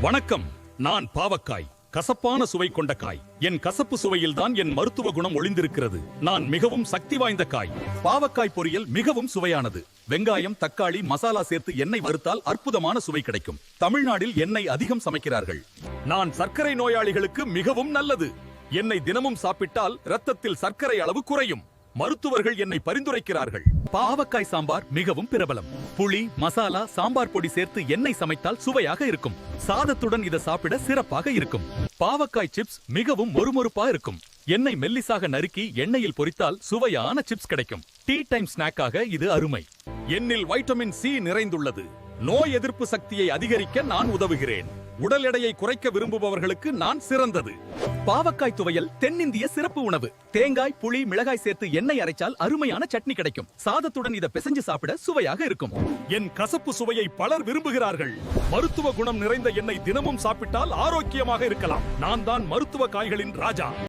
வணக்கம். நான் பாவக்காய். கசப்பான சுவை கொண்ட காய். என் கசப்பு சுவையில்தான் என் மருத்துவ குணம் ஒளிந்திருக்கிறது. நான் மிகவும் சக்தி வாய்ந்த காய். பாவக்காய் பொரியல் மிகவும் சுவையானது. வெங்காயம், தக்காளி, மசாலா சேர்த்து எண்ணெய் வறுத்தால் அற்புதமான சுவை கிடைக்கும். தமிழ்நாட்டில் எண்ணெய் அதிகம் சமைக்கிறார்கள். நான் சர்க்கரை நோயாளிகளுக்கு மிகவும் நல்லது. எண்ணெய் தினமும் சாப்பிட்டால் இரத்தத்தில் சர்க்கரை அளவு குறையும். மருத்துவர்கள் என்னை பரிந்துரைக்கிறார்கள். பாவக்காய் சாம்பார் மிகவும் பிரபலம். புளி, மசாலா, சாம்பார் பொடி சேர்த்து எண்ணெய் சமைத்தால் சுவையாக இருக்கும். சாதத்துடன் இதை சாப்பிட சிறப்பாக இருக்கும். பாவக்காய் சிப்ஸ் மிகவும் மொறுமொறுப்பா இருக்கும். எண்ணெய் மெல்லிசாக நறுக்கி எண்ணெயில் பொரித்தால் சுவையான சிப்ஸ் கிடைக்கும். டீ டைம் ஸ்நாக்காக இது அருமை. எண்ணில் வைட்டமின் சி நிறைந்துள்ளது. நோய் எதிர்ப்பு சக்தியை அதிகரிக்க நான் உதவுகிறேன். உடல் எடையை குறைக்க விரும்புபவர்களுக்கு நான் சிறந்தது. பாவக்காய் துவையல் தென்னிந்திய சிறப்பு உணவு. தேங்காய், புளி, மிளகாய் சேர்த்து எண்ணெய் அரைச்சால் அருமையான சட்னி கிடைக்கும். சாதத்துடன் இதை பிசைஞ்சு சாப்பிட சுவையாக இருக்கும். என் கசப்பு சுவையை பலர் விரும்புகிறார்கள். மருத்துவ குணம் நிறைந்த எண்ணெய் தினமும் சாப்பிட்டால் ஆரோக்கியமாக இருக்கலாம். நான் தான் மருத்துவ காய்களின் ராஜா.